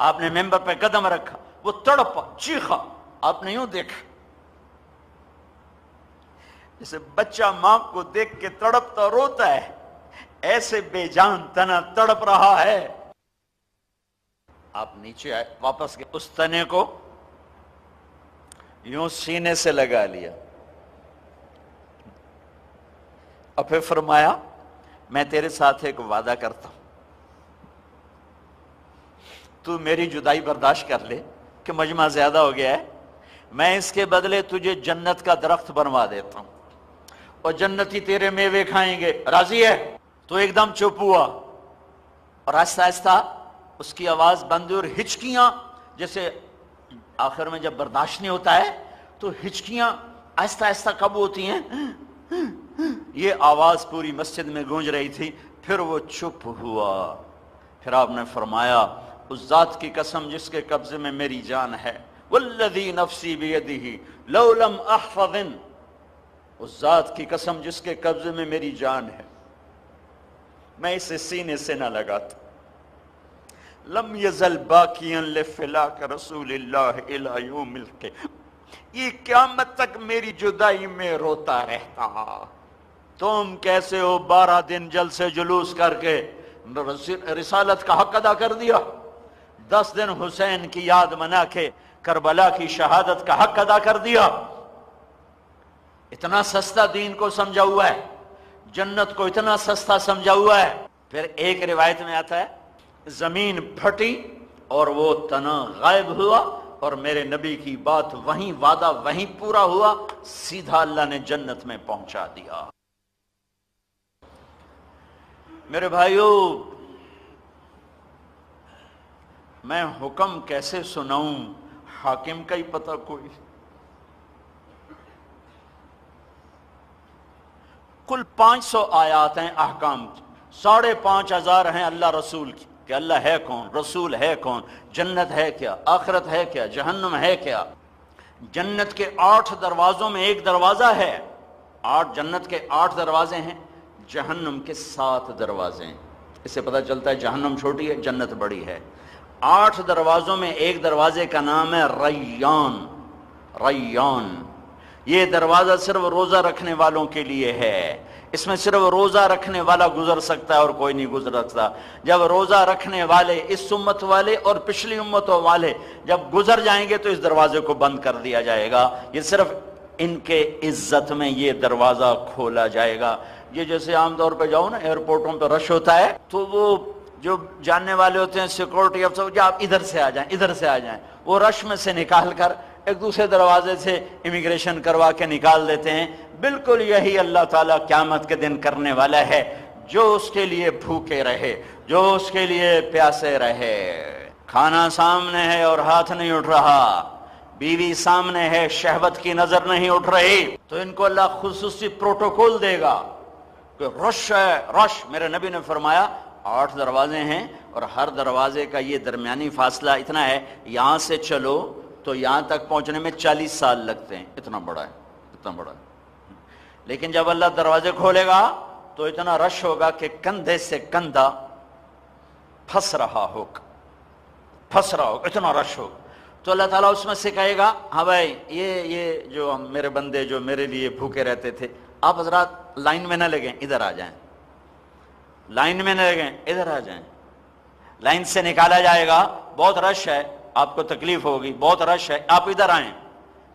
آپ نے ممبر پہ قدم رکھا، وہ تڑپا چیخا، آپ نے یوں دیکھا جیسے بچہ ماں کو دیکھ کے تڑپتا روتا ہے، ایسے بے جان تنا تڑپ رہا ہے. آپ نیچے آئے، واپس گئے، اس تنے کو یوں سینے سے لگا لیا اور پھر فرمایا میں تیرے ساتھ ایک وعدہ کرتا ہوں، تو میری جدائی برداشت کر لے کہ مجمع زیادہ ہو گیا ہے، میں اس کے بدلے تجھے جنت کا درخت بنوا دیتا ہوں اور جنتی تیرے میوے کھائیں گے، راضی ہے؟ تو ایک دم چپ ہوا اور آہستہ آہستہ اس کی آواز بند ہوئی، اور ہچکیاں جیسے آخر میں جب برداشت نہیں ہوتا ہے تو ہچکیاں آہستہ آہستہ کب ہوتی ہیں، یہ آواز پوری مسجد میں گونج رہی تھی. پھر وہ چپ ہوا. پھر آپ نے فرمایا اس ذات کی قسم جس کے قبضے میں میری جان ہے، والذی نفسی بیدہ لو لم احفظ، اس ذات کی قسم جس کے قبضے میں میری جان ہے میں اسے سینے سے نہ لگاتا. لم یزل باکیا لفلاک رسول اللہ الی یوم القیامہ، یہ قیامت تک میری جدائی میں روتا رہتا. تم کیسے ہو 12 دن جلسے جلوس کر کے رسالت کا حق ادا کر دیا، 10 دن حسین کی یاد منا کے کربلا کی شہادت کا حق ادا کر دیا. اتنا سستا دین کو سمجھا ہوا ہے، جنت کو اتنا سستا سمجھا ہوا ہے. پھر ایک روایت میں آتا ہے زمین پھٹی اور وہ تنا غائب ہوا اور میرے نبی کی بات وہیں وعدہ وہیں پورا ہوا، سیدھا اللہ نے جنت میں پہنچا دیا. میرے بھائیو میں حکم کیسے سناؤں، حاکم کا ہی پتہ کوئی. کل 500 آیات ہیں احکام کی، 5,500 ہیں اللہ رسول کی کہ اللہ ہے کون، رسول ہے کون، جنت ہے کیا، آخرت ہے کیا، جہنم ہے کیا. جنت کے 8 دروازوں میں ایک دروازہ ہے، 8 جنت کے 8 دروازے ہیں، جہنم کے 7 دروازے ہیں. اس سے پتہ چلتا ہے جہنم چھوٹی ہے جنت بڑی ہے. 8 دروازوں میں ایک دروازے کا نام ہے ریان. ریان یہ دروازہ صرف روزہ رکھنے والوں کے لیے ہے. اس میں صرف روزہ رکھنے والا گزر سکتا ہے اور کوئی نہیں گزر سکتا. جب روزہ رکھنے والے اس امت والے اور پچھلی امتوں والے جب گزر جائیں گے تو اس دروازے کو بند کر دیا جائے گا. یہ صرف ان کے عزت میں یہ دروازہ کھولا جائے گا. یہ جیسے عام طور پہ جاؤ نا ایئرپورٹوں پہ رش ہوتا ہے تو وہ جو جاننے والے ہوتے ہیں سیکورٹی افسر، جو آپ ادھر سے آ جائیں ادھر سے آ جائیں، وہ رش میں سے نکال کر ایک دوسرے دروازے سے امیگریشن کروا کے نکال دیتے ہیں. بالکل یہی اللہ تعالیٰ قیامت کے دن کرنے والا ہے. جو اس کے لیے بھوکے رہے، جو اس کے لیے پیاسے رہے. کھانا سامنے ہے اور ہاتھ نہیں اٹھ رہا، بیوی سامنے ہے شہوت کی نظر نہیں اٹھ رہی، تو ان کو اللہ خصوصی پروٹوکول دے گا کہ رش ہے رش. میرے نبی نے فرمایا 8 دروازے ہیں اور ہر دروازے کا یہ درمیانی فاصلہ اتنا ہے، یہاں سے چلو تو یہاں تک پہنچنے میں 40 سال لگتے ہیں. اتنا بڑا ہے، اتنا بڑا ہے. لیکن جب اللہ دروازے کھولے گا تو اتنا رش ہوگا کہ کندھے سے کندھا پھنس رہا ہوگا، پھنس رہا ہوگا، اتنا رش ہوگا. تو اللہ تعالیٰ اس میں سے کہے گا ہاں بھائی یہ جو میرے بندے جو میرے لیے بھوکے رہتے تھے، آپ حضرات لائن میں نہ لگیں، ادھر آ جائیں. لائن میں نہ لگیں، ادھر آ جائیں. لائن سے نکالا جائے گا، بہت رش ہے، آپ کو تکلیف ہوگی، بہت رش ہے، آپ ادھر آئیں.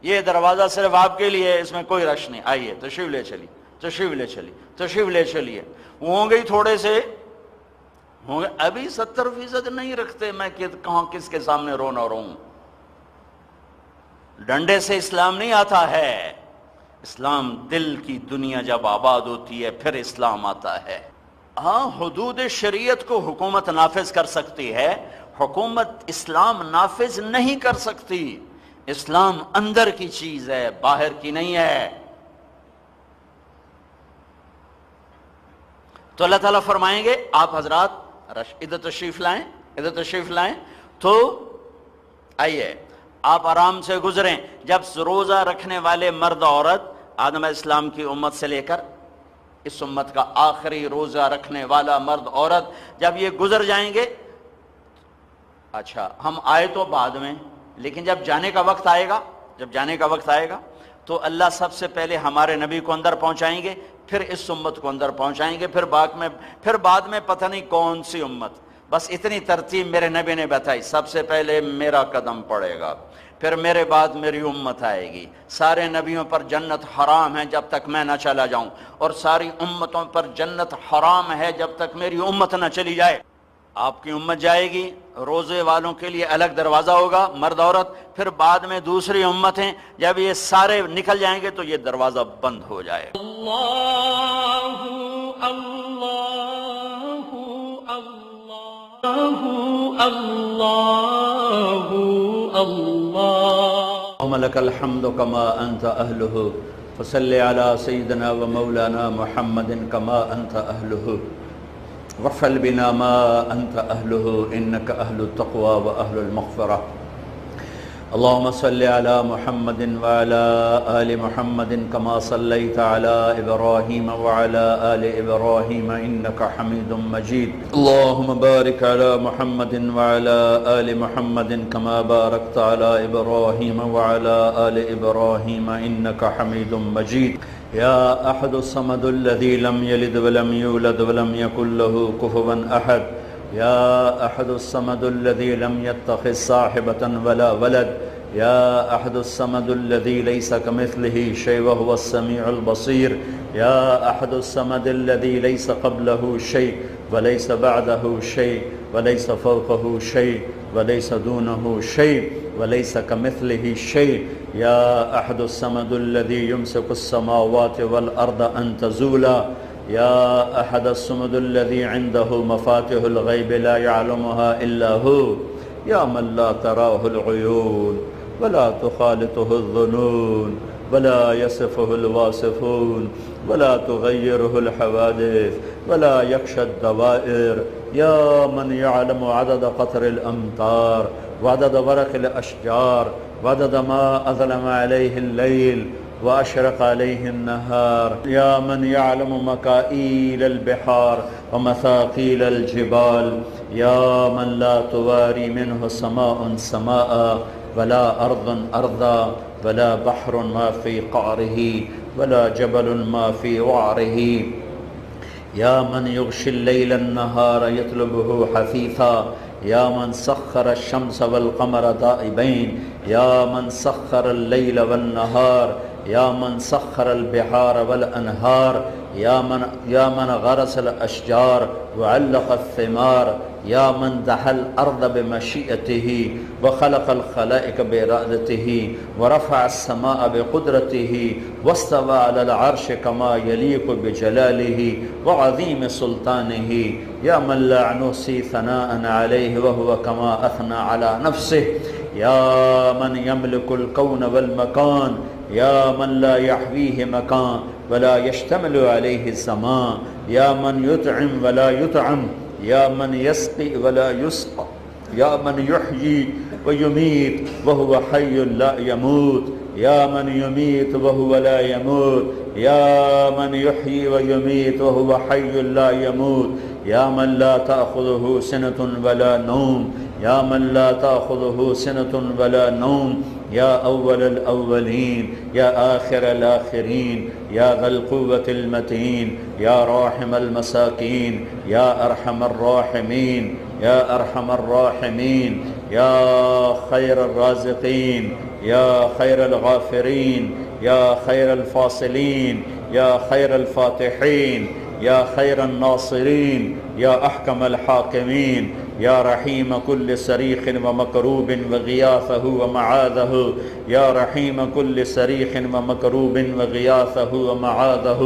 یہ دروازہ صرف آپ کے لیے ہے، اس میں کوئی رش نہیں، آئیے تشریف لے چلیے، تشریف لے چلیے، تشریف لے چلیے۔ وہ ہوں گے ہی تھوڑے سے، ہوں گے ابھی 70% نہیں رکھتے، میں کہاں کس کے سامنے رونا رہوں۔ ڈنڈے سے اسلام نہیں آتا ہے، اسلام دل کی دنیا جب آباد ہوتی ہے پھر اسلام آتا ہے۔ ہاں حدود شریعت کو حکومت نافذ کر سکتی ہے، حکومت اسلام نافذ نہیں کر سکتی۔ اسلام اندر کی چیز ہے، باہر کی نہیں ہے۔ تو اللہ تعالیٰ فرمائیں گے آپ حضرات ادھر تشریف لائیں، ادھر تشریف لائیں، تو آئیے آپ آرام سے گزریں۔ جب روزہ رکھنے والے مرد عورت آدم علیہ السلام کی امت سے لے کر اس امت کا آخری روزہ رکھنے والا مرد عورت جب یہ گزر جائیں گے، اچھا ہم آئے تو بعد میں، لیکن جب جانے کا وقت آئے گا، جب جانے کا وقت آئے گا تو اللہ سب سے پہلے ہمارے نبی کو اندر پہنچائیں گے، پھر اس امت کو اندر پہنچائیں گے، پھر بعد میں پتہ نہیں کون سی امت۔ بس اتنی ترتیب میرے نبی نے بتائی، سب سے پہلے میرا قدم پڑے گا، پھر میرے بعد میری امت آئے گی۔ سارے نبیوں پر جنت حرام ہے جب تک میں نہ چلا جاؤں، اور ساری امتوں پر جنت حرام ہے جب تک میری امت نہ چلی جائے۔ آپ کی امت جائے گی، روزے والوں کے لیے الگ دروازہ ہوگا مرد عورت، پھر بعد میں دوسری امتیں، جب یہ سارے نکل جائیں گے تو یہ دروازہ بند ہو جائے گا۔ اللہ اللہ اللہ اللهم لك الحمد كما أنت أهله فصل على سيدنا ومولانا محمد كما أنت أهله وافعل بنا ما أنت أهله إنك أهل التقوى وأهل المغفرة اللهم صل على محمد وعلى آل محمد كما صليت على إبراهيم وعلى آل إبراهيم إنك حميد مجيد اللهم بارك على محمد وعلى آل محمد كما باركت على إبراهيم وعلى آل إبراهيم إنك حميد مجيد يا أحد الصمد الذي لم يلد ولم يولد ولم يكن له كفوا أحد يا أحد الصمد الذي لم يتخذ صاحبة ولا ولد يا أحد الصمد الذي ليس كمثله شيء وهو السميع البصير يا أحد الصمد الذي ليس قبله شيء وليس بعده شيء وليس فوقه شيء وليس دونه شيء وليس كمثله شيء يا أحد الصمد الذي يمسك السماوات والأرض أن تزولا يا أحد الصمد الذي عنده مفاتيح الغيب لا يعلمها إلا هو يا من لا تراه العيون ولا تخالطه الظنون ولا يصفه الواصفون ولا تغيره الحوادث ولا يخشى الدوائر يا من يعلم عدد قطر الأمطار وعدد ورق الأشجار وعدد ما أظلم عليه الليل وأشرق عليه النهار يا من يعلم مكائيل البحار ومثاقيل الجبال يا من لا تواري منه سماء سماء ولا أرض أرضا ولا بحر ما في قعره ولا جبل ما في وعره يا من يغشي الليل النهار يطلبه حثيثا يا من سخر الشمس والقمر دائبين يا من سخر الليل والنهار يا من سخر البحار والأنهار يا من غرس الأشجار وعلق الثمار يا من دحى الأرض بمشيئته وخلق الخلائق بإرادته ورفع السماء بقدرته واستوى على العرش كما يليق بجلاله وعظيم سلطانه يا من لا نحصي ثناء عليه وهو كما أثنى على نفسه يا من يملك الكون والمكان يا من لا يحويه مكان ولا يشتمل عليه الزمان يا من يطعم ولا يطعم يا من يسقي ولا يسقى يا من يحيي ويميت وهو حي لا يموت يا من يميت وهو لا يموت يا من يحيي ويميت وهو حي لا يموت يا من لا تأخذه سنة ولا نوم يا من لا تأخذه سنة ولا نوم يا أول الأولين يا آخر الآخرين يا ذا القوة المتين يا راحم المساكين يا أرحم الراحمين يا أرحم الراحمين یا خیر الرازقین یا خیر الغافرین یا خیر الفاصلین یا خیر الفاتحین یا خیر الناصرین یا احکم الحاکمین یا رحیم کل صریخ ومکروب وغیاثہ ومعاذہ یا رحیم کل صریخ ومکروب وغیاثہ ومعاذہ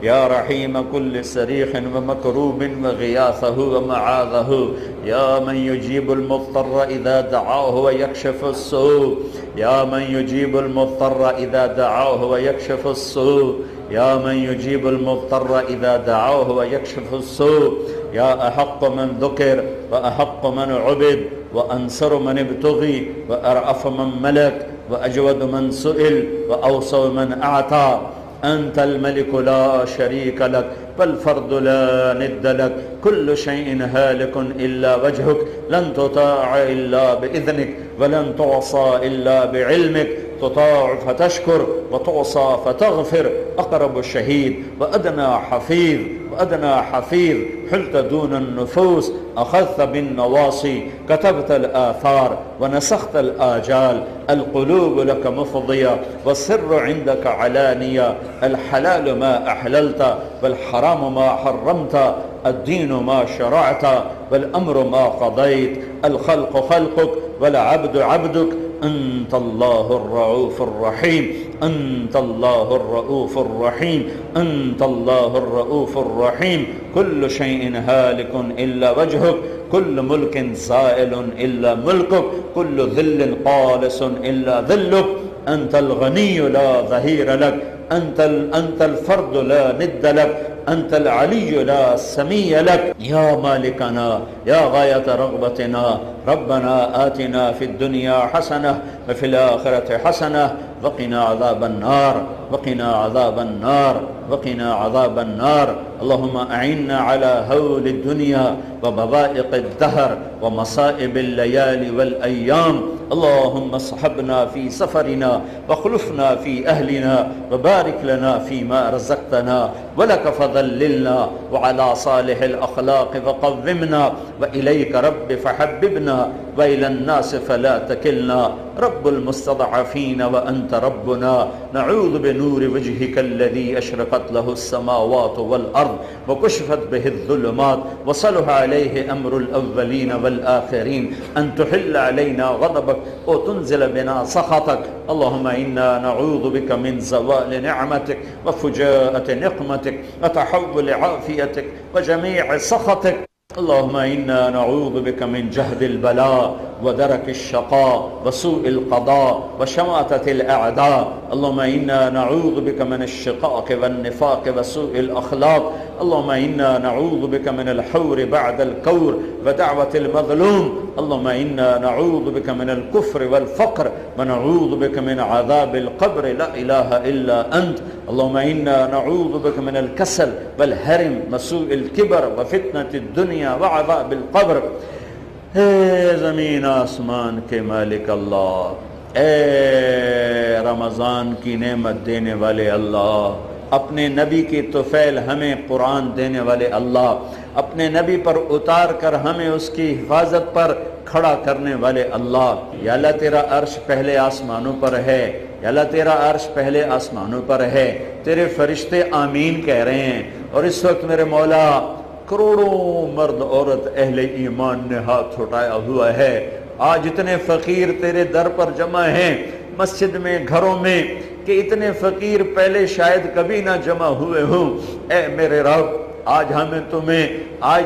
یا رحیم کل صریخ ومکروب وغیاثہ ومعاذہ یا من یجیب المضطر اذا دعاہ ویکشف السوء یا من یجیب المضطر اذا دعاہ ویکشف السوء یا من یجیب المضطر اذا دعاہ ویکشف السوء یا احق من ذکر واحق من عبد وانصر من ابتغی وارأف من ملک واجود من سئل واوصى من اعطى انت الملك لا شريك لك والفرد لا ند لك كل شيء هالك الا وجهك لن تطاع الا باذنك ولن تعصى الا بعلمك تطاع فتشكر وتعصى فتغفر اقرب الشهيد وادنى حفيظ حلت دون النفوس اخذت بالنواصي كتبت الاثار ونسخت الاجال القلوب لك مفضيه والسر عندك علانيه الحلال ما احللت والحرام ما حرمت الدين ما شرعت والامر ما قضيت الخلق خلقك والعبد عبدك انت الله الرؤوف الرحيم انت الله الرؤوف الرحيم انت الله الرؤوف الرحيم كل شيء هالك الا وجهك كل ملك زائل الا ملكك كل ذل قالس الا ذلك انت الغني لا ظهير لك انت الفرد لا ند لك انت العلي لا سمي لك يا مالكنا يا غاية رغبتنا ربنا آتنا في الدنيا حسنة وفي الآخرة حسنة وقنا عذاب النار وقنا عذاب النار وقنا عذاب النار اللهم أعنا على هول الدنيا وبوائق الدهر ومصائب الليالي والأيام اللهم اصحبنا في سفرنا واخلفنا في أهلنا وبارك لنا فيما رزقتنا ولك فضللنا وعلى صالح الأخلاق فقومنا وإليك رب فحببنا وإلى الناس فلا تكلنا رب المستضعفين وأنت ربنا نعوذ بنور وجهك الذي أشرقت له السماوات والأرض وكشفت به الظلمات وصلح عليه أمر الأولين والآخرين أن تحل علينا غضبك وتنزل بنا سخطك اللهم إنا نعوذ بك من زوال نعمتك وفجاءة نقمتك وتحول عافيتك وجميع سخطك اللهم إنا نعوذ بك من جهد البلاء ودرك الشقاء وسوء القضاء وشماتة الأعداء اللهم إنا نعوذ بك من الشقاق والنفاق وسوء الأخلاق اللهم إنا نعوذ بك من الحور بعد الكور ودعوة المظلوم اللهم إنا نعوذ بك من الكفر والفقر ونعوذ بك من عذاب القبر لا إله إلا أنت اللهم إنا نعوذ بك من الكسل والهرم وسوء الكبر وفتنة الدنيا وعذاب القبر اے زمین آسمان کے مالک اللہ، اے رمضان کی نعمت دینے والے اللہ، اپنے نبی کی طفیل ہمیں قرآن دینے والے اللہ، اپنے نبی پر اتار کر ہمیں اس کی حفاظت پر کھڑا کرنے والے اللہ، یا اللہ تیرا عرش پہلے آسمانوں پر ہے، یا اللہ تیرا عرش پہلے آسمانوں پر ہے، تیرے فرشتے آمین کہہ رہے ہیں، اور اس وقت میرے مولا کروڑوں مرد عورت اہل ایمان نے ہاتھ اٹھایا ہوا ہے، آج اتنے فقیر تیرے در پر جمع ہیں مسجد میں، گھروں میں، کہ اتنے فقیر پہلے شاید کبھی نہ جمع ہوئے ہوں۔ اے میرے رب، آج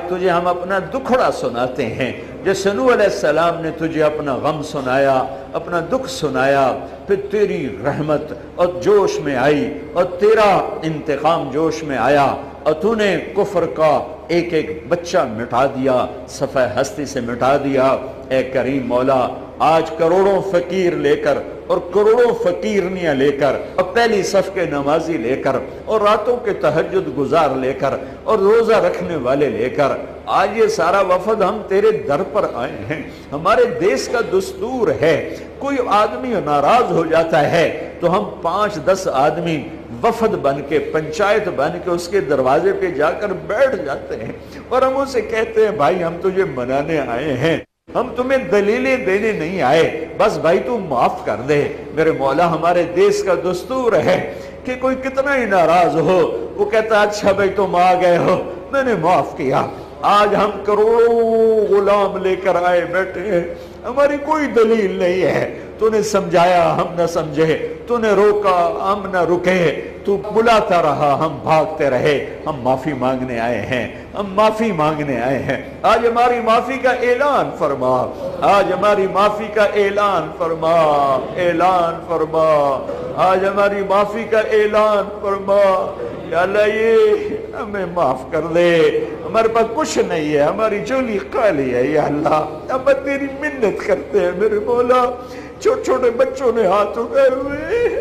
تجھے ہم اپنا دکھڑا سناتے ہیں، جیسے نوح علیہ السلام نے تجھے اپنا غم سنایا، اپنا دکھ سنایا، پھر تیری رحمت اور جوش میں آئی اور تیرا انتقام جوش میں آیا، اور تو نے کفر کا ایک ایک بچہ مٹا دیا، صفحہ ہستی سے مٹا دیا۔ اے کریم مولا، آج کروڑوں فقیر لے کر اور کروڑوں فقیرنیاں لے کر اور پہلی صف کے نمازی لے کر اور راتوں کے تہجد گزار لے کر اور روزہ رکھنے والے لے کر آج یہ سارا وفد ہم تیرے در پر آئے ہیں۔ ہمارے دیس کا دستور ہے، کوئی آدمی ناراض ہو جاتا ہے تو ہم 5-10 آدمی وفد بن کے، پنچایت بن کے اس کے دروازے پہ جا کر بیٹھ جاتے ہیں اور ہم اسے کہتے ہیں بھائی ہم تجھے منانے آئے ہیں، ہم تمہیں دلیلیں دینے نہیں آئے، بس بھائی تو معاف کر دے۔ میرے مولا ہمارے دیس کا دستور ہے کہ کوئی کتنا ہی ناراض ہو وہ کہتا اچھا بھائی تم آ گئے ہو، میں نے معاف کیا۔ آج ہم کروڑوں غلام لے کر آئے بیٹھے ہیں، ہماری کوئی دلیل نہیں ہے، تو نے سمجھایا ہم نہ سمجھے، تو نے روکا ہم نہ رکے، تو بلاتا رہا ہم بھاگتے رہے۔ ہم معافی مانگنے آئے ہیں، ہم معافی مانگنے آئے ہیں۔ آج ہماری معافی کا اعلان فرما، آج ہماری معافی کا اعلان فرما، اعلان فرما، آج ہماری معافی کا اعلان فرما۔ یا اللہ یہ ہمیں معاف کر دے، ہمارے پاس کچھ نہیں ہے، ہماری جولی خالی ہے یا اللہ، ہم تیری منت کرتے ہیں میرے مولا۔ چھوٹے چھوٹے بچوں نے ہاتھ اٹھائے ہوئے ہیں،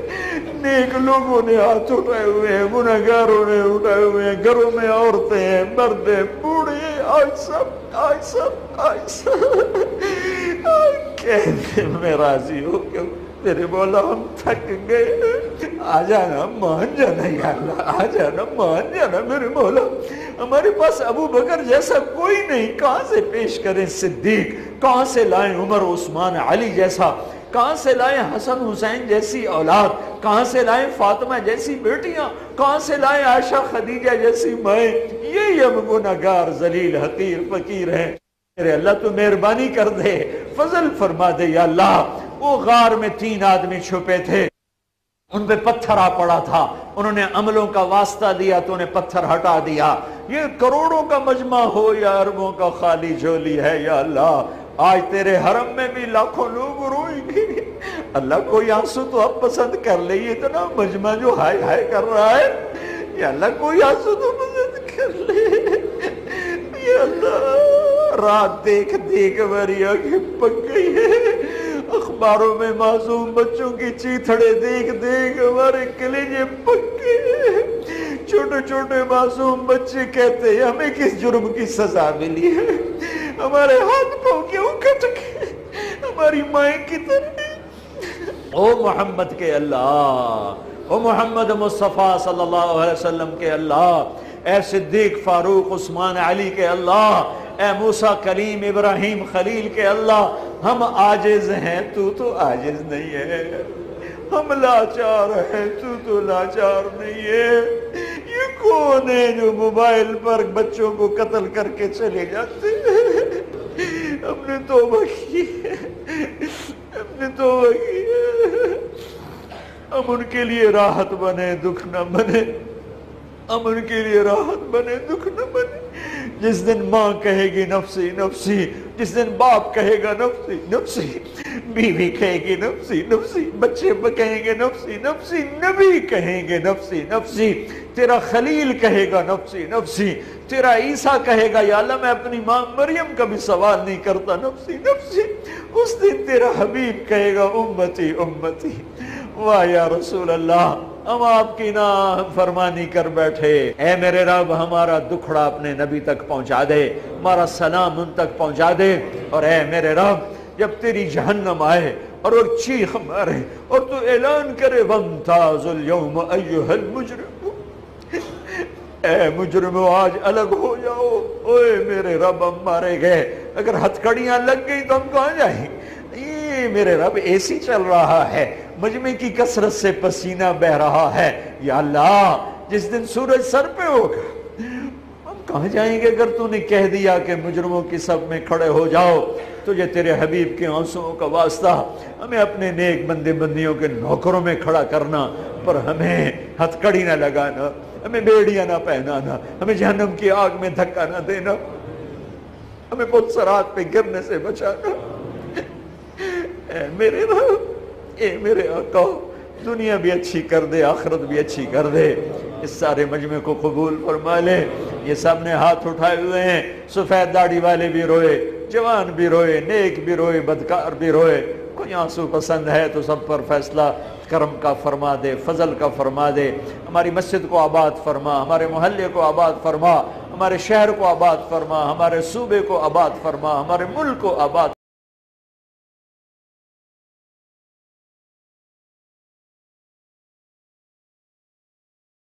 نیک لوگوں نے ہاتھ اٹھائے ہوئے ہیں، گنہگاروں نے اٹھائے ہوئے ہیں، گھروں میں عورتیں ہیں، مرد ہیں، بوڑھے، آج سب کہنے میں راضی ہو کہ میرے مولا ہم تھک گئے، آ جانا مان جانا یا اللہ، آ جانا مان جانا میرے مولا۔ ہمارے پاس ابو بکر جیسا کوئی نہیں، کہاں سے پیش کریں صدیق، کہاں سے لائیں عمر عثمان علی جیسا، کہاں سے لائیں حسن حسین جیسی اولاد، کہاں سے لائیں فاطمہ جیسی بیٹیاں، کہاں سے لائیں عائشہ خدیجہ جیسی مائیں، یہی ہم گنہگار ذلیل حقیر فقیر ہیں۔ میرے اللہ تو مہربانی کر دے، فضل فرما دے یا اللہ۔ وہ غار میں 3 آدمی چھپے تھے، ان پہ پتھر آ پڑا تھا، انہوں نے عملوں کا واسطہ دیا تو انہیں پتھر ہٹا دیا۔ یہ کروڑوں کا مجمع ہو یا اربوں کا خالی جھولی ہے یا اللہ، آج تیرے حرم میں بھی لاکھوں لوگ روئیں گے۔ اللہ کوئی آنسو تو اب پسند کر لے، یہ اتنا مجمع جو ہائے ہائے کر رہا ہے، یا اللہ کوئی آنسو تو پسند کر لے یا اللہ۔ رات دیکھ دیکھ ہماری آنکھیں پک گئی ہے، اخباروں میں معصوم بچوں کی چیتھڑے دیکھ دیکھ ہمارے کلیجے پک گئے۔ چھوٹے چھوٹے معصوم بچے کہتے ہیں ہمیں کس جرم کی سزا ملی ہے، ہمارے ہاتھ پاؤں کیوں کٹ گئے، ہماری مائیں کی طرح۔ او محمد کے اللہ، او محمد مصطفیٰ صلی اللہ علیہ وسلم کے اللہ، اے صدیق فاروق عثمان علی کے اللہ، اے موسیٰ کلیم ابراہیم خلیل کے اللہ، ہم عاجز ہیں تو عاجز نہیں ہے، ہم لاچار ہیں تو لاچار نہیں ہے۔ یہ کون ہے جو موبائل پر بچوں کو قتل کر کے چلے جاتے ہیں؟ ہم نے توبہ کی ہے، ہم نے توبہ کی ہے، ہم ان کے لیے راحت بنے دکھ نہ بنے، ہم ان کے لیے راحت بنے دکھ نہ بنے۔ جس دن ماں کہے گی نفسی نفسی، جس دن باپ کہے گا نفسی نفسی، بیوی کہے گی نفسی نفسی، بچے کہیں گے نفسی نفسی، نبی کہیں گے نفسی نفسی، تیرا خلیل کہے گا نفسی نفسی، تیرا عیسیٰ کہے گا یا اللہ میں اپنی ماں مریم کا بھی سوال نہیں کرتا نفسی نفسی، اس دن تیرا حبیب کہے گا امتی امتی۔ واہ یا رسول اللہ، ہم آپ کی نا فرمانی کر بیٹھے، اے میرے رب ہمارا دکھڑا اپنے نبی تک پہنچا دے، ہمارا سلام ان تک پہنچا دے، اور اے میرے رب جب تیری جہنم آئے اور وہ چیخ مارے اور تو اعلان کرے وَامْتَازُوا الْيَوْمَ أَيُّهَا الْمُجْرِمُونَ، اے مجرمو آج الگ ہو جاؤ، اوے میرے رب ہم مارے گئے، اگر ہتھکڑیاں لگ گئی تو ہم کہاں جائیں؟ یہ میرے رب اے سی چل رہا ہے، مجمع کی کثرت سے پسینہ بہ رہا ہے، یا اللہ جس دن سورج سر پہ ہوگا ہم کہاں جائیں گے؟ اگر تو نے کہہ دیا کہ مجرموں کی صف میں کھڑے ہو جاؤ، تجھے تیرے حبیب کے آنسوؤں کا واسطہ، ہمیں اپنے نیک بندے بندیوں کے نوکروں میں کھڑا کرنا، پر ہمیں ہتھکڑی نہ لگانا، ہمیں بیڑیاں نہ پہنانا، ہمیں جہنم کی آگ میں دھکا نہ دینا، ہمیں پل صراط پہ گرنے سے بچانا۔ اے میرے رب، اے میرے آقا، دنیا بھی اچھی کر دے، آخرت بھی اچھی کر دے، اس سارے مجمع کو قبول فرما لے۔ یہ سب نے ہاتھ اٹھائے ہوئے ہیں، سفید داڑھی والے بھی روئے، جوان بھی روئے، نیک بھی روئے، بدکار بھی روئے۔ کوئی آنسو پسند ہے تو سب پر فیصلہ کرم کا فرما دے، فضل کا فرما دے، ہماری مسجد کو آباد فرما، ہمارے محلے کو آباد فرما، ہمارے شہر کو آباد فرما، ہمارے صوبے کو آباد فرما، ہمارے ملک کو آباد